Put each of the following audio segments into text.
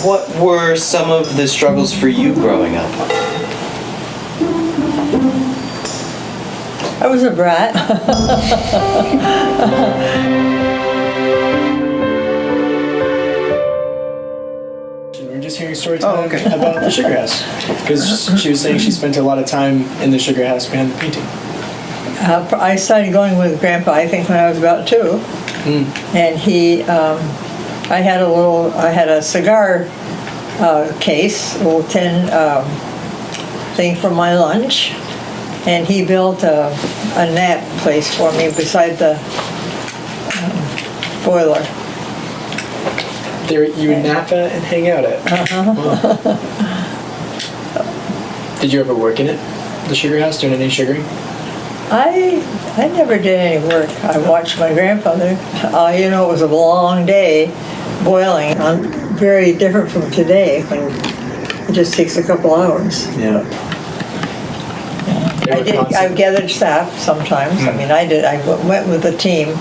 what were some of the struggles for you growing up? I was a brat. We were just hearing story time about the sugar house, because she was saying she spent a lot of time in the sugar house behind the painting. I started going with Grandpa, I think, when I was about 2. And I had a cigar case, a little tin thing for my lunch, and he built a nap place for me beside the boiler. There, you would nap at and hang out at. Wow. Did you ever work in it, the sugar house, doing any sugaring? I never did any work. I watched my grandfather. It was a long day boiling. Very different from today, when it just takes a couple hours. Yeah. I gathered staff sometimes. I mean, I did. I went with the team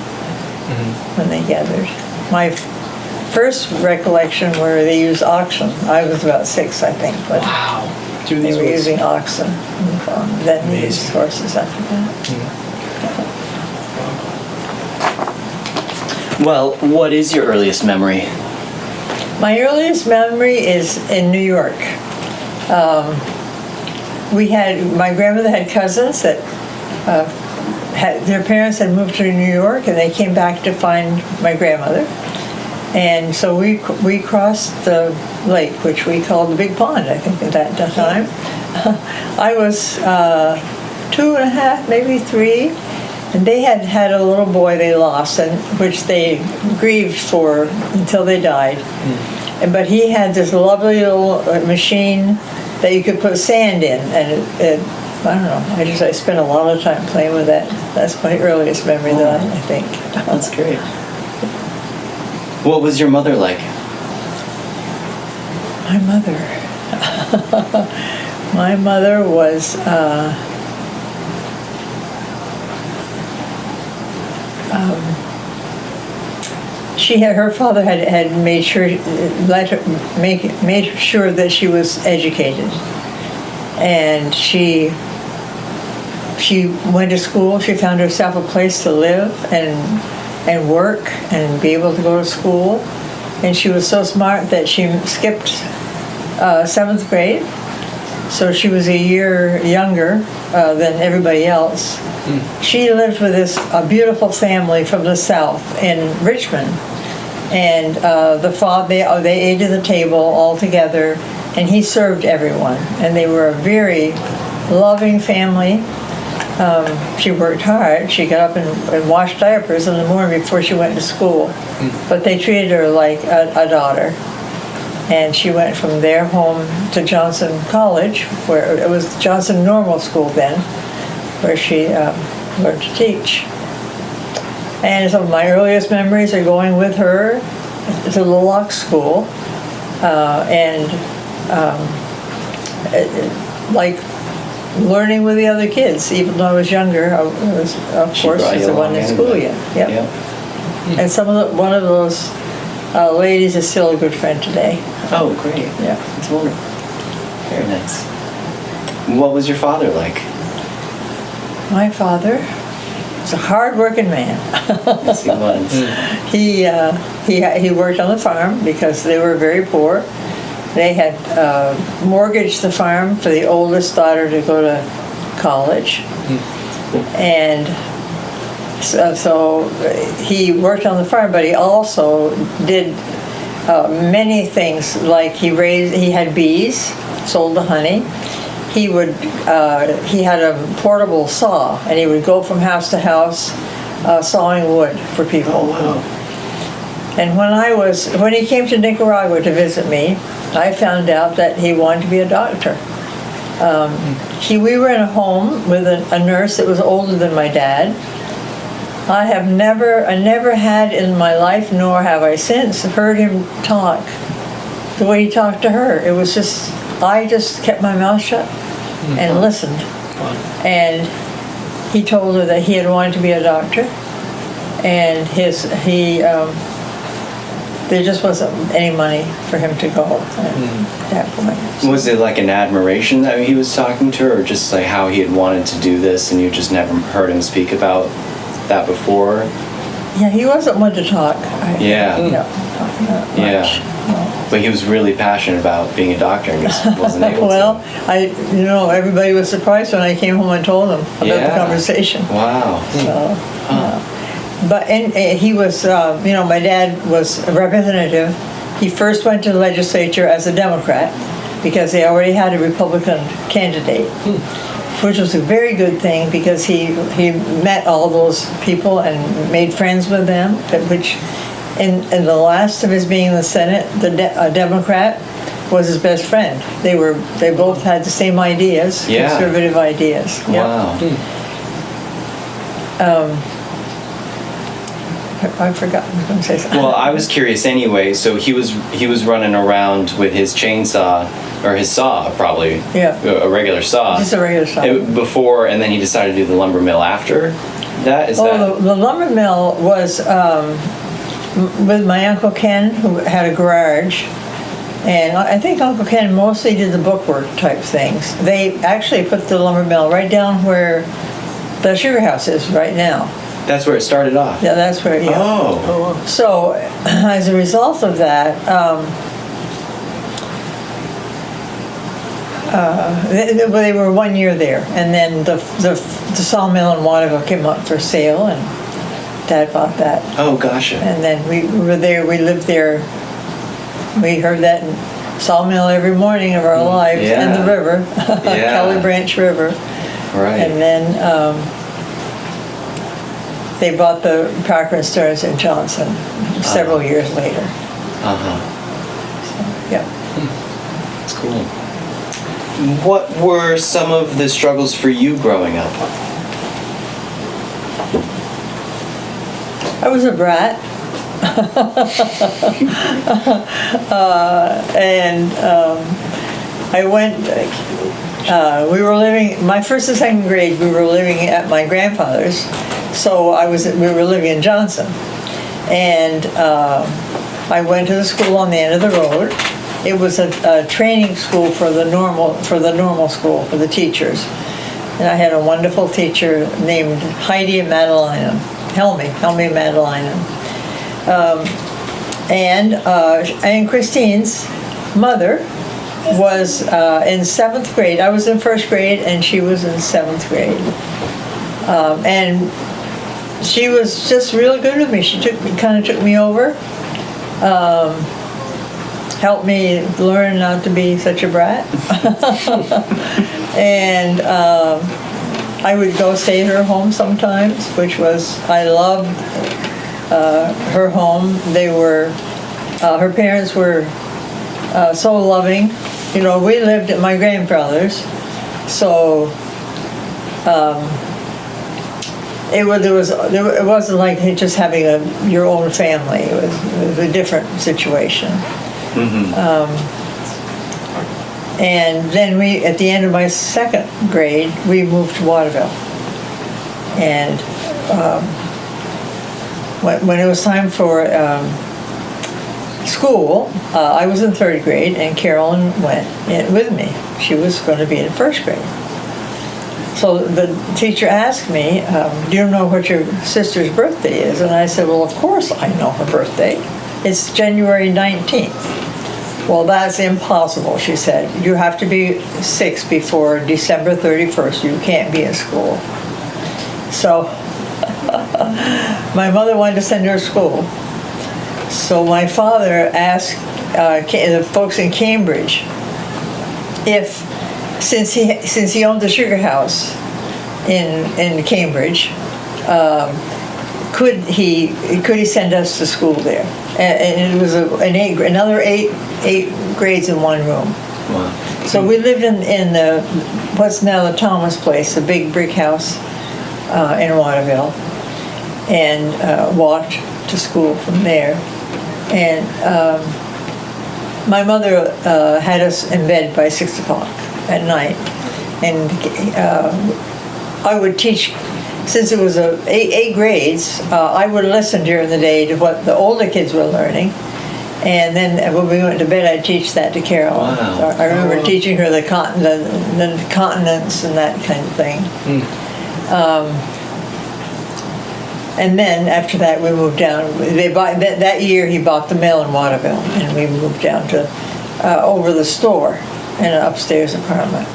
when they gathered. My first recollection where they used oxen. I was about 6, I think, but Wow. they were using oxen. Then they used horses after that. Well, what is your earliest memory? My earliest memory is in New York. My grandmother had cousins that their parents had moved to New York, and they came back to find my grandmother. And so we crossed the lake, which we called the Big Pond, I think, at that time. I was 2 and a half, maybe 3, and they had a little boy they lost, and which they grieved for until they died. But he had this lovely little machine that you could put sand in, and I don't know. I spent a lot of time playing with that. That's my earliest memory that I think. That's great. What was your mother like? My mother. My mother was her father had made sure made sure that she was educated, and she went to school. She found herself a place to live and work and be able to go to school. And she was so smart that she skipped 7th grade. So she was a year younger than everybody else. She lived with a beautiful family from the South in Richmond. And they ate at the table all together, and he served everyone. And they were a very loving family. She worked hard. She got up and washed diapers in the morning before she went to school. But they treated her like a daughter. And she went from their home to Johnson College, where it was Johnson Normal School then, where she learned to teach. And some of my earliest memories are going with her to the Locke School, like learning with the other kids. Even though I was younger, I was, of course, the one in school yet. Yep. Yeah. And one of those ladies is still a good friend today. Oh, great. Yeah. That's wonderful. Very nice. What was your father like? My father was a hard-working man. Yes, he was. He worked on the farm because they were very poor. They had mortgaged the farm for the oldest daughter to go to college. And so he worked on the farm, but he also did many things, like he had bees, sold the honey. He had a portable saw, and he would go from house to house sawing wood for people. Oh, wow. And when he came to Nicaragua to visit me, I found out that he wanted to be a doctor. We were in a home with a nurse that was older than my dad. I never had in my life, nor have I since, heard him talk the way he talked to her. It was I just kept my mouth shut and listened. And he told her that he had wanted to be a doctor, and there just wasn't any money for him to go at that point. So- Was it like an admiration that he was talking to her, or just like how he had wanted to do this and you just never heard him speak about that before? Yeah, he wasn't one to talk. Yeah. Not much. Yeah. No. But he was really passionate about being a doctor and just wasn't able Well, to. everybody was surprised when I came home and told them about the conversation. Wow. So, but he was, my dad was a representative. He first went to the legislature as a Democrat because they already had a Republican candidate, which was a very good thing because he met all those people and made friends with them, which in the last of his being in the Senate, a Democrat was his best friend. They both had the same ideas, Yeah. conservative ideas. Yep. Wow. I forgot. I was going to say something. Well, I was curious anyway. So he was running around with his chainsaw or his saw, probably. Yeah. A regular saw. Just a regular saw. Before, and then he decided to do the lumber mill after that. The lumber mill was with my Uncle Ken, who had a garage, and I think Uncle Ken mostly did the bookwork type things. They actually put the lumber mill right down where the sugar house is right now. That's where it started off. Yeah, that's where. Yeah. Oh. So, as a result of that, they were 1 year there, and then the sawmill in Waterville came up for sale, and Dad bought that. Oh, gotcha. And then we were there. We lived there. We heard that sawmill every morning of our lives, and the river, Kelly Branch River. Right. And then they bought the Parker and Stearns and Johnson several years later. Uh-huh. So, yeah. That's cool. What were some of the struggles for you growing up? I was a brat. I went, we were living, my first and second grade, we were living at my grandfather's. So we were living in Johnson. And I went to the school on the end of the road. It was a training school for the normal school, for the teachers. And I had a wonderful teacher named Heidi Madeleine, Helmy Madeleine. And Christine's mother was in 7th grade. I was in 1st grade and she was in 7th grade. And she was just real good with me. She kind of took me over, helped me learn not to be such a brat. And I would go stay at her home sometimes, I loved her home. Her parents were so loving. We lived at my grandfather's, so it wasn't like just having your own family. It was a different situation. Mm-hmm. And then at the end of my 2nd grade, we moved to Waterville. And when it was time for school, I was in 3rd grade, and Carolyn went with me. She was going to be in 1st grade. So the teacher asked me, do you know what your sister's birthday is? And I said, well, of course I know her birthday. It's January 19th. Well, that's impossible, she said. You have to be 6 before December 31st. You can't be in school. So my mother wanted to send her to school. So my father asked the folks in Cambridge if, since he owned the sugar house in Cambridge, could he send us to school there? And it was another eight grades in one room. Wow. So we lived in the what's now the Thomas Place, a big brick house in Waterville, and walked to school from there. And my mother had us in bed by 6 o'clock at night, and I would teach. Since it was eight grades, I would listen during the day to what the older kids were learning, And then when we went to bed, I'd teach that to Carol. Wow. I remember Oh, wow. teaching her the continents and that kind of thing. And then after that, we moved down. That year, he bought the mill in Waterville, and we moved down to over the store in an upstairs apartment,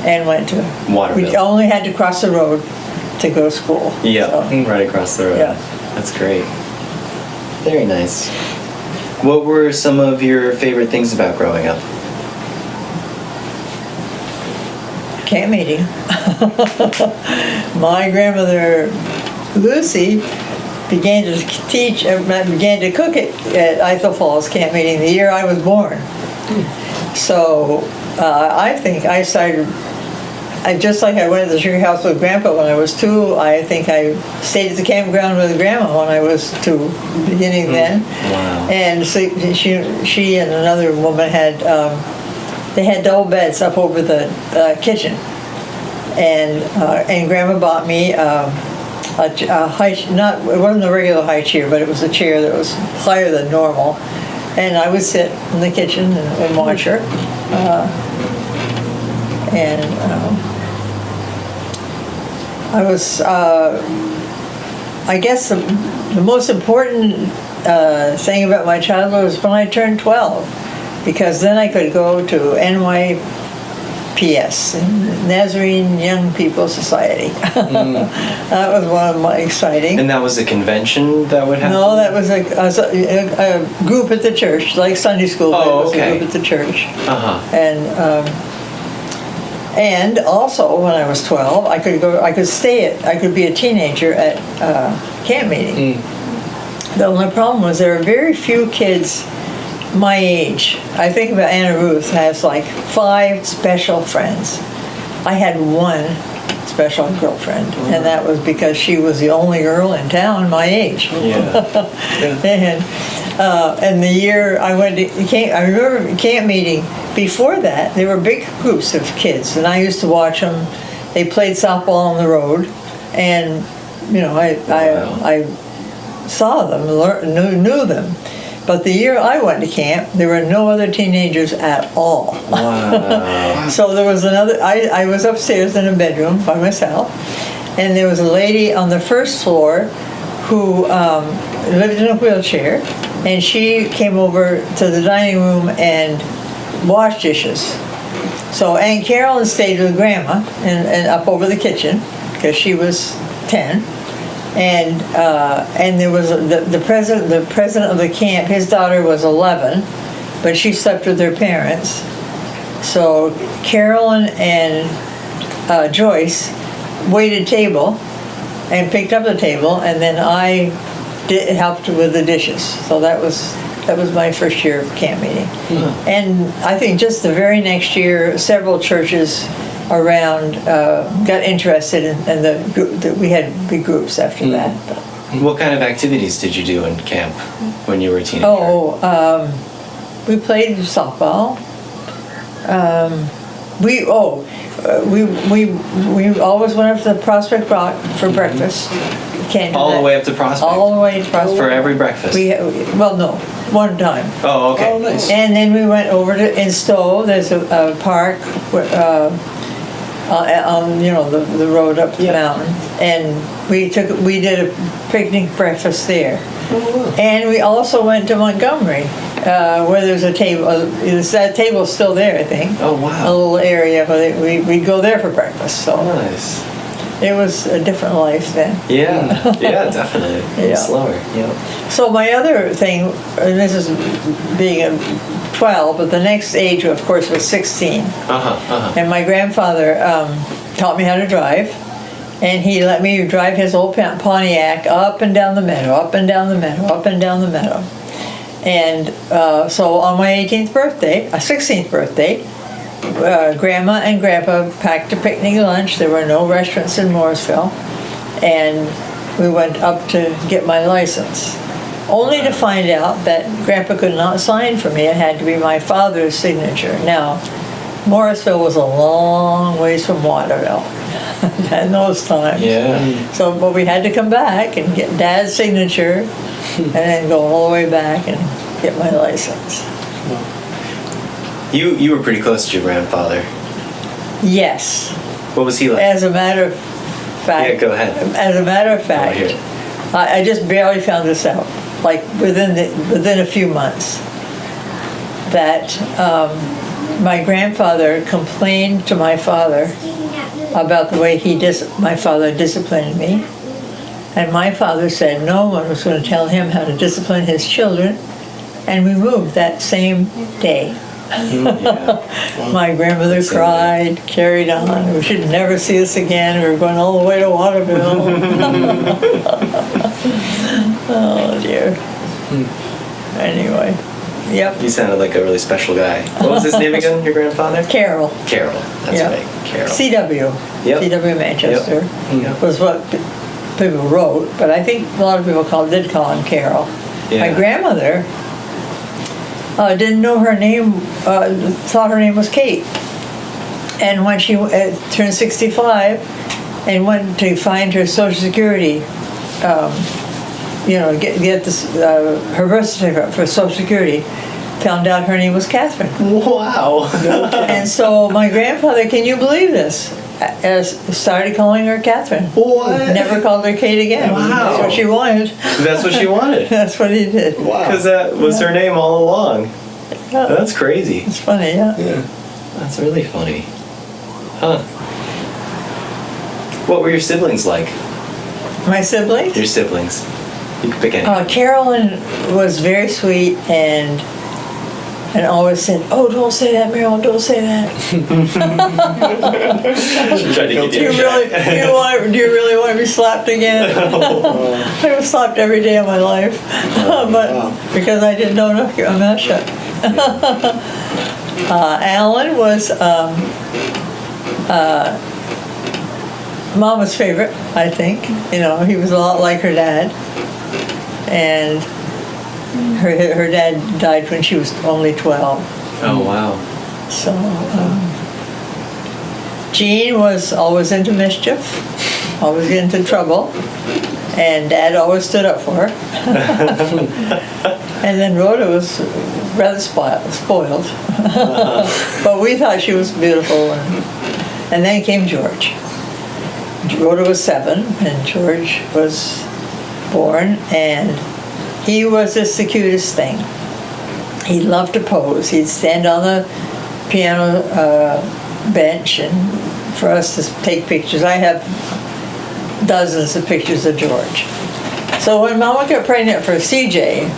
and went to Waterville. We only had to cross the road to go to school. Yeah, So, right across the road. Yeah. That's great. Very nice. What were some of your favorite things about growing up? camp meeting. My grandmother Lucy began to began to cook it at Ethel Falls camp meeting the year I was born. So I think I started. Just like I went to the sugar house with Grandpa when I was 2, I think I stayed at the campground with Grandma when I was 2, beginning then. Wow. And so she and another woman had, they had double beds up over the kitchen. And Grandma bought me a high, it wasn't a regular high chair, but it was a chair that was higher than normal. And I would sit in the kitchen and watch her. I was, I guess the most important thing about my childhood was when I turned 12, because then I could go to NYPS, Nazarene Young People Society. That was one of my exciting. And that was a convention that would happen? No, that was a group at the church, like Sunday school, but it was a group at the church. And also, when I was 12, I could be a teenager at camp meeting. The only problem was there were very few kids my age. I think about Anna Ruth has like 5 special friends. I had 1 special girlfriend, and that was because she was the only girl in town my age. And the year I went to I remember camp meeting. Before that, there were big groups of kids, and I used to watch them. They played softball on the road, and I saw them, knew them. But the year I went to camp, there were no other teenagers at all. Wow. So there was another. I was upstairs in a bedroom by myself, and there was a lady on the first floor who lived in a wheelchair, and she came over to the dining room and washed dishes. So Aunt Carolyn stayed with Grandma and up over the kitchen because she was 10, and there was the president of the camp. His daughter was 11, but she slept with their parents. So Carolyn and Joyce waited table and picked up the table, and then I helped with the dishes. So that was my first year of camp meeting. And I think just the very next year, several churches around got interested in the group. We had big groups after that. What kind of activities did you do in camp when you were a teenager? We played softball. We always went up to the Prospect Rock for breakfast. Can't do All that. the way up to Prospect? All the way to Prospect. For every breakfast? No, one time. Oh, okay. Oh, nice. And then we went over in Stowe. There's a park on the road up the mountain, and we did a picnic breakfast there. Oh, wow. And we also went to Montgomery, where there's a table. That table's still there, I think. Oh, wow. A little area where we'd go there for breakfast. So Nice. it was a different life then. Yeah, definitely. A little Yeah. slower. Yeah. So my other thing, and this is being a 12, but the next age, of course, was 16. And my grandfather taught me how to drive, and he let me drive his old Pontiac up and down the meadow, up and down the meadow, up and down the meadow. And so on my 16th birthday, Grandma and Grandpa packed a picnic lunch. There were no restaurants in Morrisville, and we went up to get my license, only to find out that Grandpa could not sign for me. It had to be my father's signature. Now, Morrisville was a long ways from Waterville in those times. Yeah. So, but we had to come back and get Dad's signature, and then go all the way back and get my license. You were pretty close to your grandfather. Yes. What was he like? As a matter of fact. Yeah, go ahead. As a matter of fact, hear it. I just barely found this out, like within a few months, that my grandfather complained to my father about the way my father disciplined me. And my father said no one was going to tell him how to discipline his children. And we moved that same day. My grandmother cried, carried on. We should never see us again. We were going all the way to Waterville. Oh, dear. Anyway, yep. You sounded like a really special guy. What was his name again, your grandfather? Carol. Carol, that's Yep. right, Carol. CW. Yep. CW Manchester Yep. was what people wrote, but I think a lot of people did call him Carol. Yeah. My grandmother didn't know her name, thought her name was Kate. And when she turned 65 and went to find her Social Security, get this, her birth certificate for Social Security, found out her name was Catherine. Wow. And so my grandfather, can you believe this? Started calling her Catherine. What? Never called her Kate again. Wow. That's what she wanted. That's what she wanted. That's what he did. Wow. Because that was her name all along. Yeah. That's crazy. It's funny, yeah. That's really funny. Huh. What were your siblings like? My siblings? Your siblings. You could pick any. Carolyn was very sweet and always said, "Oh, don't say that, Meryl. Don't say that." She tried to get Do you really want to be slapped again? I was slapped every day of my life, but because I didn't know enough to get my mouth shut. Alan was Mama's favorite, I think. He was a lot like her dad, and her dad died when she was only 12. Oh, wow. So, Jean was always into mischief, always into trouble, and Dad always stood up for her. And then Rhoda was rather spoiled. But we thought she was beautiful. And then came George. Rhoda was 7, and George was born, and he was just the cutest thing. He loved to pose. He'd stand on the piano bench and for us to take pictures. I have dozens of pictures of George. So when Mama got pregnant for CJ,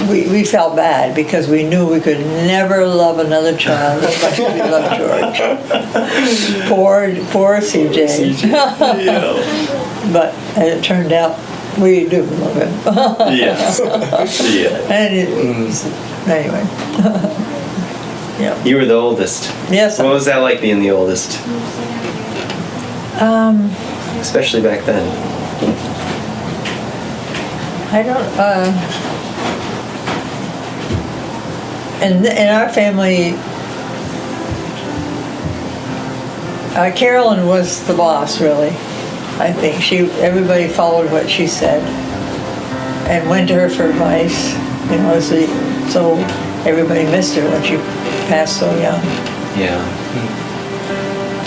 we felt bad because we knew we could never love another child as much as we loved George. Poor CJ. But as it turned out, we do love him. Yes. Yeah. And anyway. Yeah. You were the oldest. Yes. What was that like being the oldest? Especially back then. I don't. In our family, Carolyn was the boss, really. I think everybody followed what she said and went to her for advice. So everybody missed her when she passed so young. Yeah.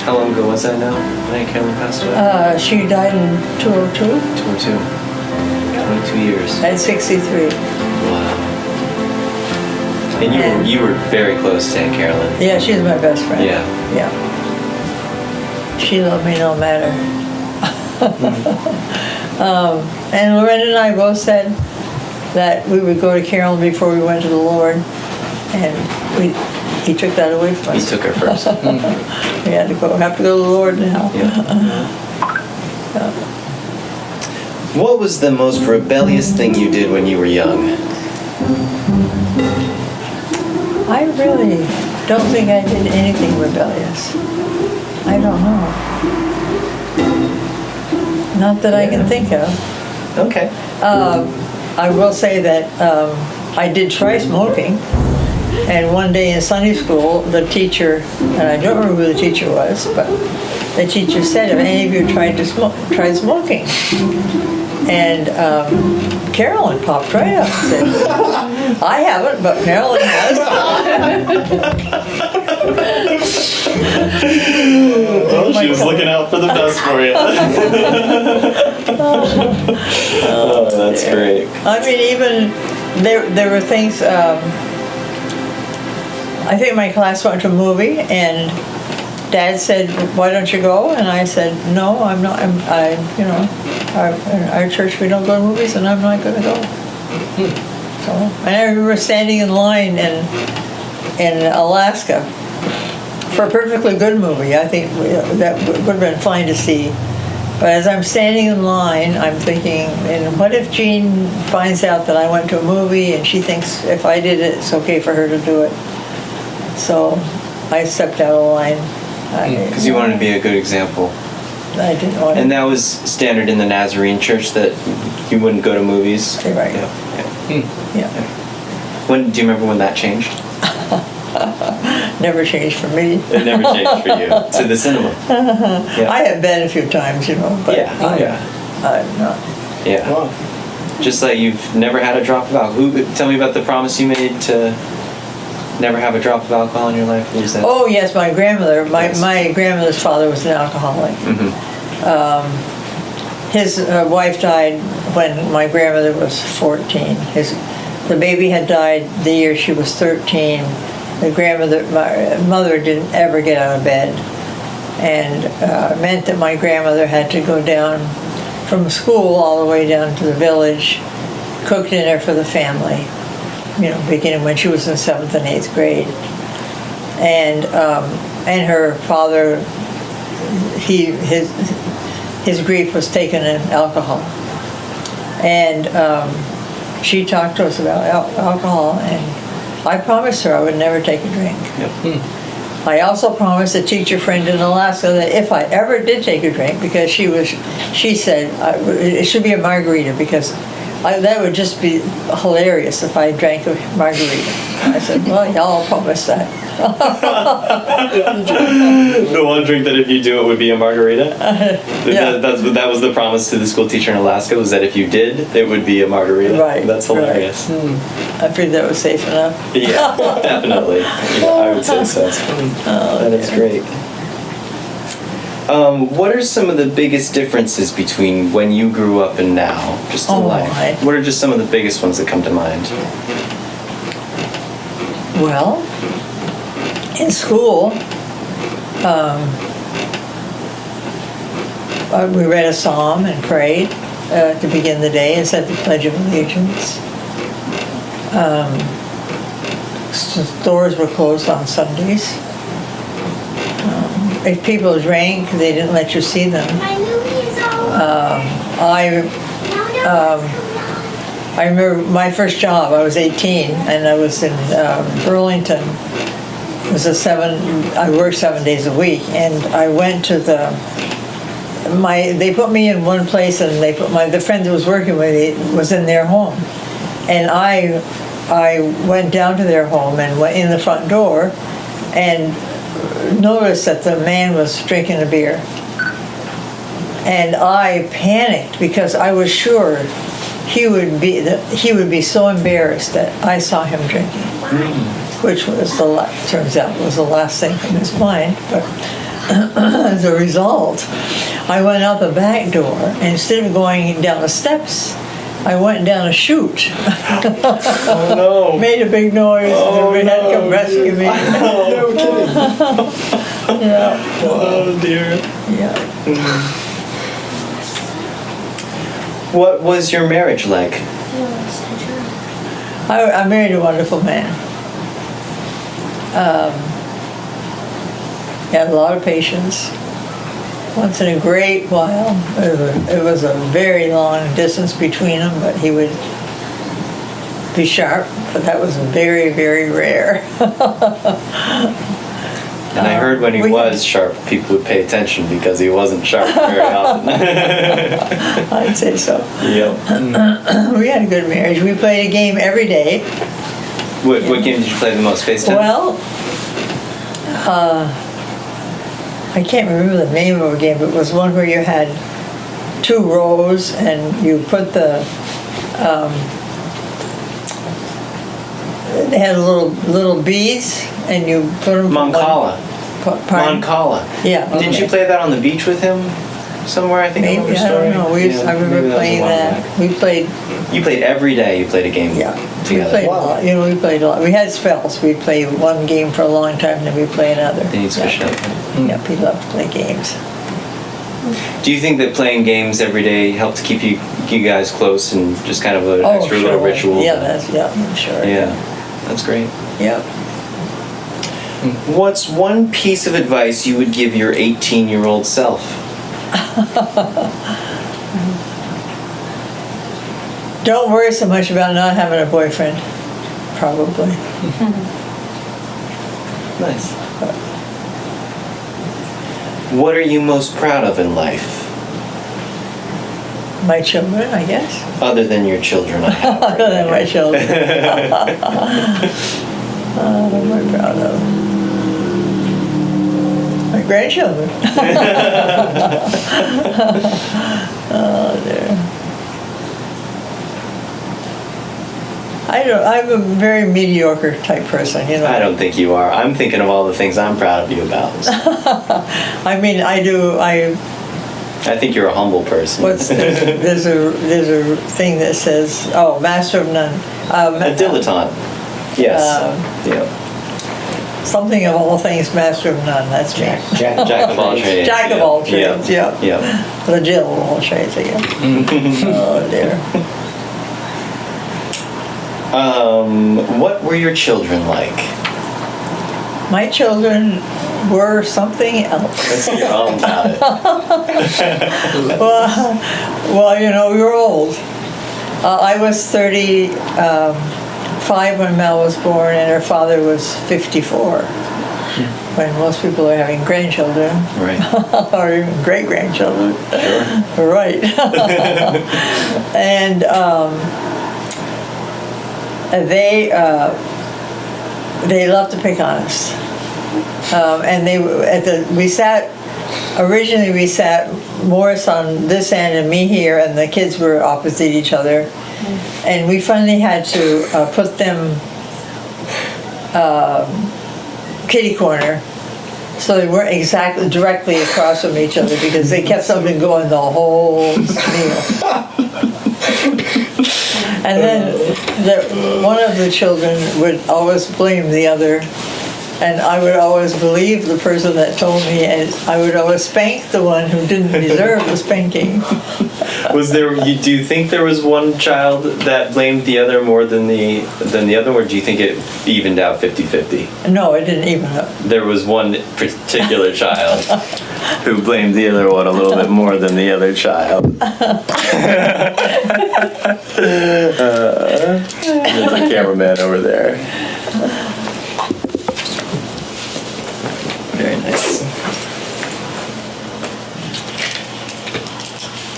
How long ago was that now? When Carolyn passed away? She died in 2002. 22. 22 years. At 63. Wow. And you were very close to Aunt Carolyn. Yeah, she's my best friend. Yeah. Yeah. She loved me no matter. And Loretta and I both said that we would go to Carolyn before we went to the Lord, and he took that away from us. He took her first. We had to have to go to the Lord now. Yeah. What was the most rebellious thing you did when you were young? I really don't think I did anything rebellious. I don't know. Not that I can think of. Okay. I will say that I did try smoking, and one day in Sunday school, the teacher, and I don't remember who the teacher was, but the teacher said, "Have any of you tried smoking?" And Carolyn popped right up and said, I haven't, but Merilyn has. Well, she was looking out for the best for you. Oh, that's great. I mean, even there were things. I think my class went to a movie, and Dad said, "Why don't you go?" And I said, "No, I'm not. In our church we don't go to movies, and I'm not going to go." So, and I remember standing in line in Alaska for a perfectly good movie. I think that would have been fine to see. But as I'm standing in line, I'm thinking, and what if Jean finds out that I went to a movie and she thinks if I did it, it's okay for her to do it? So I stepped out of line. Because you wanted to be a good example. I didn't want to. And that was standard in the Nazarene church that you wouldn't go to movies? Right. Yeah. When, do you remember when that changed? Never changed for me. It never changed for you. To the cinema. Yeah. I have been a few times, but I'm not. Yeah. Wow. Just like you've never had a drop of alcohol. Tell me about the promise you made to never have a drop of alcohol in your life. What was that? Oh yes, my grandmother. Yes. My grandmother's father was an alcoholic. Mm-hmm. His wife died when my grandmother was 14. The baby had died the year she was 13. My mother didn't ever get out of bed, and it meant that my grandmother had to go down from school all the way down to the village, cook dinner for the family, beginning when she was in 7th and 8th grade. And her father, his grief was taken in alcohol. And she talked to us about alcohol, and I promised her I would never take a drink. Yep. I also promised a teacher friend in Alaska that if I ever did take a drink, because she said it should be a margarita, because that would just be hilarious if I drank a margarita. I said, well, y'all promised that. The one drink that if you do it would be a margarita? Yeah. That was the promise to the school teacher in Alaska, was that if you did, it would be a margarita. Right. That's hilarious. Right. I figured that was safe enough. Yeah, definitely. Yeah, I would say so. That is great. What are some of the biggest differences between when you grew up and now, just in life? Right. What are just some of the biggest ones that come to mind? Well, in school, we read a psalm and prayed to begin the day and said the Pledge of Allegiance. Stores were closed on Sundays. If people drank, they didn't let you see them. I remember my first job. I was 18, and I was in Burlington. It was I worked 7 days a week, and I went to they put me in one place, and they put the friend that was working with me was in their home, and I went down to their home and went in the front door, and noticed that the man was drinking a beer, and I panicked because I was sure he would be so embarrassed that I saw him drinking, which was turns out was the last thing in his mind. But as a result, I went out the back door, and instead of going down the steps, I went down a chute. Oh no! Made a big noise, and everybody had to come rescue me. No kidding. Yeah. Oh dear. Yeah. What was your marriage like? I married a wonderful man. He had a lot of patience. Once in a great while, it was a very long distance between them, but he would be sharp, but that was very, very rare. And I heard when he was sharp, people would pay attention because he wasn't sharp very often. I'd say so. Yep. We had a good marriage. We played a game every day. What game did you play the most? FaceTime? Well, I can't remember the name of a game, but it was one where you had 2 rows and you put They had little beads, and you put them. Moncala. Pardon? Moncala. Yeah. Didn't you play that on the beach with him somewhere? I think I remember Maybe, a I story. don't know. I remember maybe playing was a while that. back. We played. You played every day. You played a game. Yeah. Together. We played a lot. We played a lot. We had spells. We'd play one game for a long time, then we'd play another. Then you'd switch it up. Yeah, we loved to play games. Do you think that playing games every day helped keep you guys close and just kind of an extra sure. little ritual? Yeah, I'm sure. Yeah, that's great. Yep. What's one piece of advice you would give your 18-year-old self? Don't worry so much about not having a boyfriend. Probably. Nice. What are you most proud of in life? My children, I guess. Other than your children, I have. Other than my children. What am I proud of? My grandchildren. Oh dear. I'm a very mediocre type person, you know. I don't think you are. I'm thinking of all the things I'm proud of you about. I mean, I think you're a humble person. There's a thing that says, master of none. A dilettante. Yes. Yeah. Something of all things, master of none. That's me. Jack of all trades. Jack of all trades. Yeah. The Jill of all trades again. Oh dear. What were your children like? My children were something else. Let's hear all about it. Well, we were old. I was 35 when Mel was born, and her father was 54. When most people are having grandchildren. Right. Or even great-grandchildren. Sure. Right. And they loved to pick on us. And originally we sat Morris on this end and me here, and the kids were opposite each other. And we finally had to put them kitty corner, so they weren't exactly directly across from each other, because they kept something going the whole meal. And then one of the children would always blame the other, and I would always believe the person that told me, and I would always spank the one who didn't deserve the spanking. Do you think there was one child that blamed the other more than the other, or do you think it evened out 50-50? No, it didn't even up. There was one particular child who blamed the other one a little bit more than the other child. There's a cameraman over there. Very nice.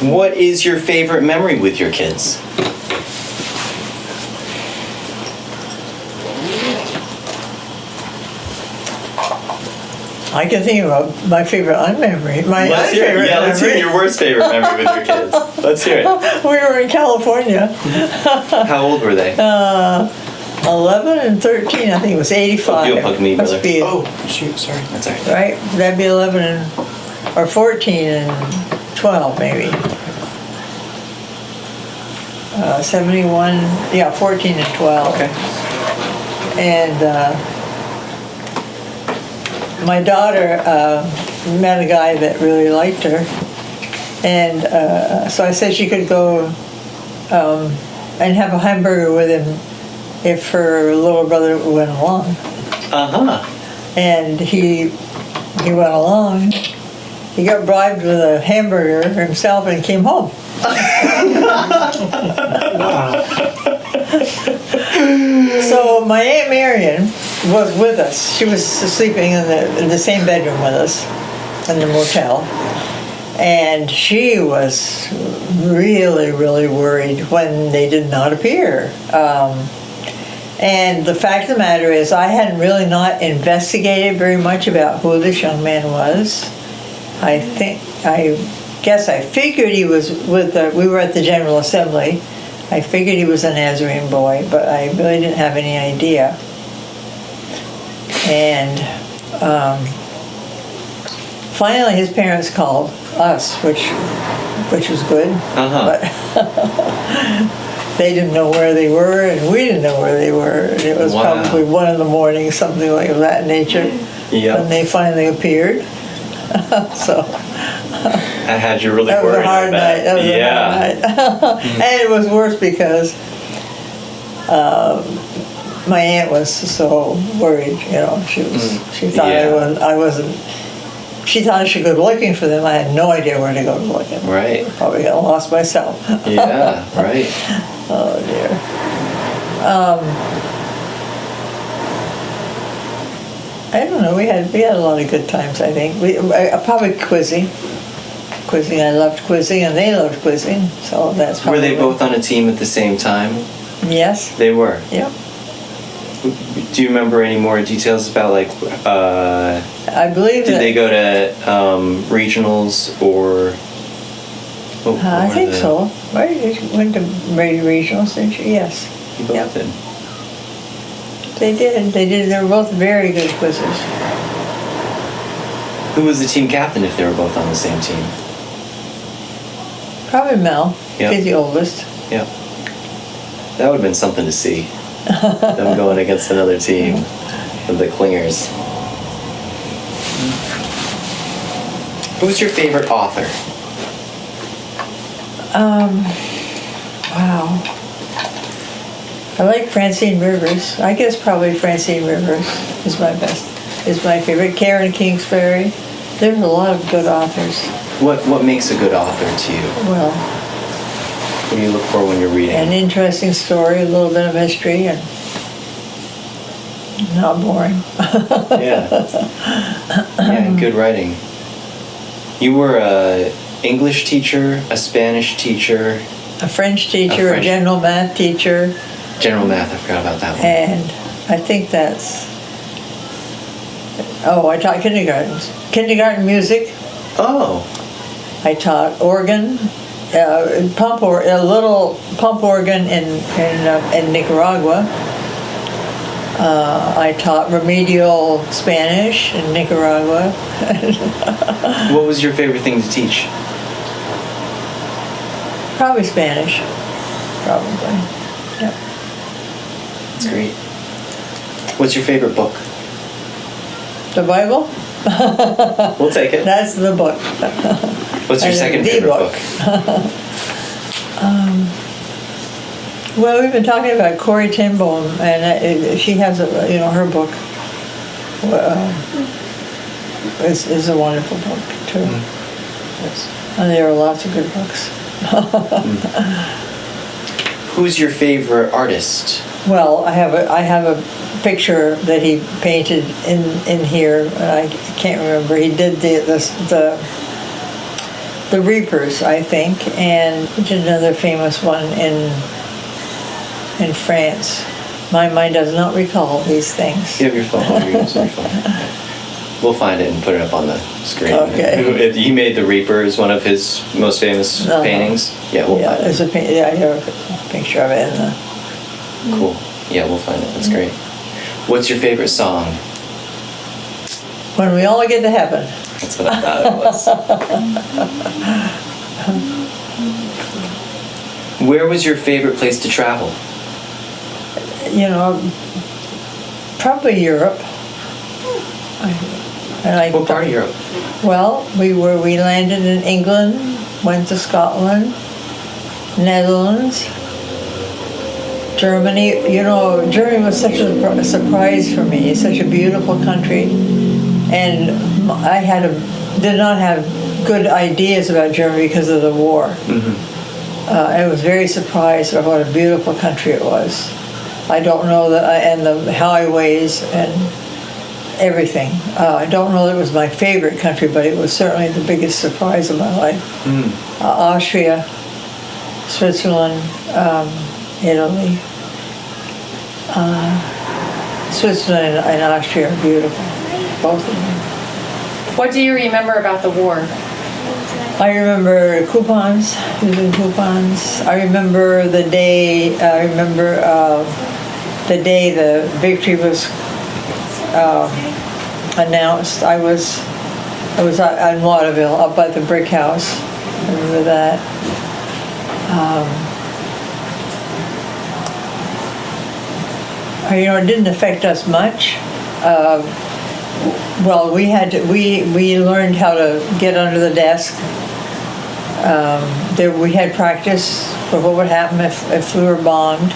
What is your favorite memory with your kids? I can think about my favorite unmemory. Let's hear your worst favorite memory with your kids. Let's hear it. We were in California. How old were they? 11 and 13, I think it was 85. You'll hug me, brother. Must be, Oh, shoot, sorry. That's all right. right? That'd be 11 or 14 and 12, maybe. 71, 14 and 12. Okay. And my daughter met a guy that really liked her. And so I said she could go and have a hamburger with him if her little brother went along. Uh-huh. And he went along. He got bribed with a hamburger himself and came home. So my Aunt Marion was with us. She was sleeping in the same bedroom with us in the motel. And she was really, really worried when they did not appear. And the fact of the matter is, I hadn't really not investigated very much about who this young man was. I guess I figured he was we were at the General Assembly, I figured he was a Nazarene boy, but I really didn't have any idea. And finally, his parents called us, which was good. But they didn't know where they were, and we didn't know where they were. And it was probably 1 a.m, something like that nature. When they finally appeared. So I had you really that was worried. a hard night. That was a hard night. And it was worse because my aunt was so worried. She thought I wasn't. She thought I should go looking for them. I had no idea where to go to look. Right. Probably got lost myself. Yeah. Right. Oh dear. I don't know. We had a lot of good times. I think probably quizzing. I loved quizzing, and they loved quizzing. So that's probably. Were they both on a team at the same time? Yes. They were. Yep. Do you remember any more details about I believe. Did they go to regionals or? I think so. Right? You went to regionals, didn't you? Yes. You both did. They did. They were both very good quizzers. Who was the team captain if they were both on the same team? Probably Mel. Yep. He's the oldest. Yeah. That would have been something to see. Them going against another team of the Clingers. Who's your favorite author? Wow. I like Francine Rivers. I guess probably Francine Rivers is my favorite. Karen Kingsbury. There's a lot of good authors. What makes a good author to you? Well, what do you look for when you're reading? an interesting story, a little bit of mystery, and not boring. Yeah. Yeah, good writing. You were a English teacher, a Spanish teacher, A French teacher, a general math teacher. General math, I forgot about that one. And I think that's. Oh, I taught kindergarten music. Oh. I taught organ, a little pump organ in Nicaragua. I taught remedial Spanish in Nicaragua. What was your favorite thing to teach? Probably Spanish. Probably. Yep. That's great. What's your favorite book? The Bible? We'll take it. That's the book. What's your second favorite book? Well, we've been talking about Corrie ten Boom, and she has her book is a wonderful book too. Yes. And there are lots of good books. Who's your favorite artist? Well, I have a picture that he painted in here. I can't remember. He did the Reapers, I think, and he did another famous one in France. My mind does not recall these things. You have your phone. You're using your phone. We'll find it and put it up on the screen. Okay. If he made the Reapers one of his most famous paintings, yeah, we'll find it. I have a picture of it. Cool. Yeah, we'll find it. That's great. What's your favorite song? When We All Get to Heaven. That's what I thought it was. Where was your favorite place to travel? Probably Europe. What part of Europe? Well, we landed in England, went to Scotland, Netherlands, Germany. Germany was such a surprise for me. It's such a beautiful country, and I did not have good ideas about Germany because of the war. Mm-hmm. I was very surprised at what a beautiful country it was. I don't know and the highways and everything. I don't know that it was my favorite country, but it was certainly the biggest surprise of my life. Austria, Switzerland, Italy. Switzerland and Austria are beautiful, both of them. What do you remember about the war? I remember coupons, using coupons. I remember the day. The day the victory was announced. I was on Waterville, up by the brick house. I remember that. It didn't affect us much. Well, we learned how to get under the desk. We had practice for what would happen if we were bombed,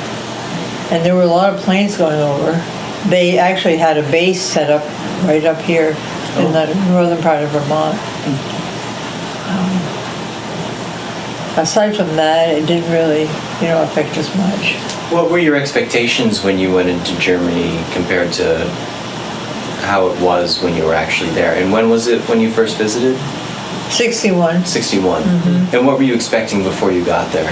and there were a lot of planes going over. They actually had a base set up right up here in the northern part of Vermont. Aside from that, it didn't really, affect us much. What were your expectations when you went into Germany compared to how it was when you were actually there? And when was it when you first visited? 61. 61. Mm-hmm. And what were you expecting before you got there?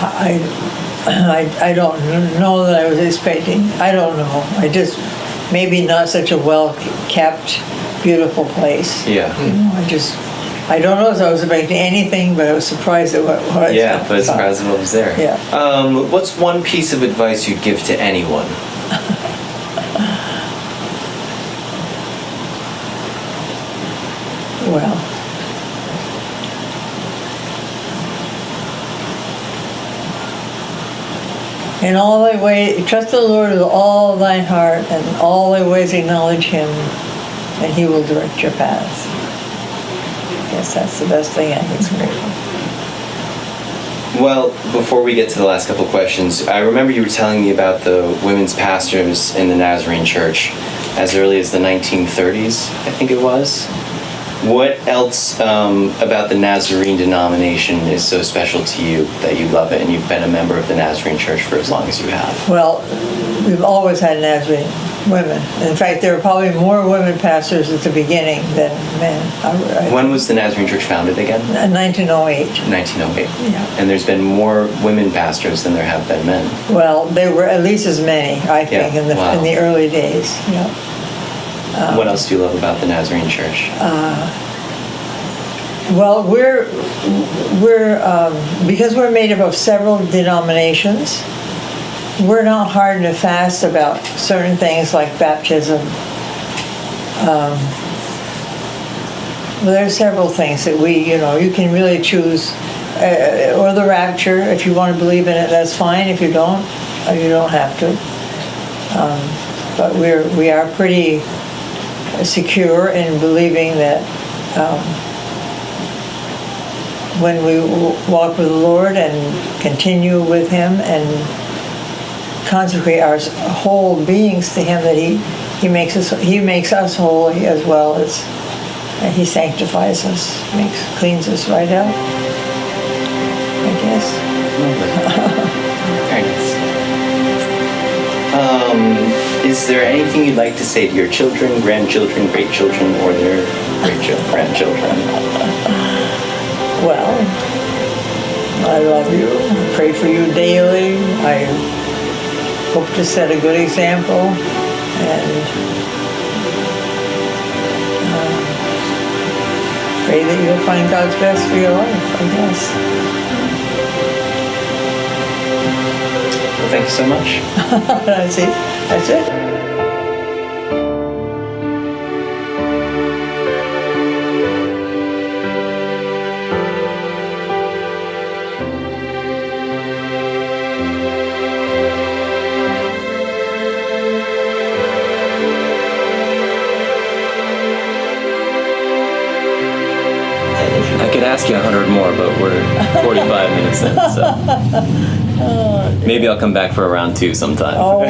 I don't know that I was expecting. I don't know. Maybe not such a well-kept, beautiful place. Yeah. I don't know if I was expecting anything, but I was surprised at what I Yeah, but surprised at what was there. Yeah. What's one piece of advice you'd give to anyone? Well, in all thy ways, trust the Lord with all thine heart, and all thy ways acknowledge Him, and He will direct your paths. I guess that's the best thing I can say. Well, before we get to the last couple of questions, I remember you were telling me about the women's pastors in the Nazarene Church as early as the 1930s, I think it was. What else about the Nazarene denomination is so special to you that you love it and you've been a member of the Nazarene Church for as long as you have? Well, we've always had Nazarene women. In fact, there were probably more women pastors at the beginning than men. When was the Nazarene Church founded again? 1908. 1908. Yeah. And there's been more women pastors than there have been men. Well, there were at least as many, I think, in the early days. Yeah. What else do you love about the Nazarene Church? Well, we're because we're made up of several denominations. We're not hard and fast about certain things like baptism. Well, there's several things that you can really choose, or the rapture. If you want to believe in it, that's fine. If you don't, you don't have to. But we are pretty secure in believing that when we walk with the Lord and continue with Him and consecrate our whole beings to Him, that He makes us holy as well as He sanctifies us, cleans us right out, I guess. Very nice. Is there anything you'd like to say to your children, grandchildren, great-children, or their grandchildren? Well, I love you. I pray for you daily. I hope to set a good example, and pray that you'll find God's best for your life, I guess. Well, thank you so much. That's it. That's it. I could ask you 100 more, but we're 45 minutes in, so maybe I'll come back for a round 2 sometime. Oh.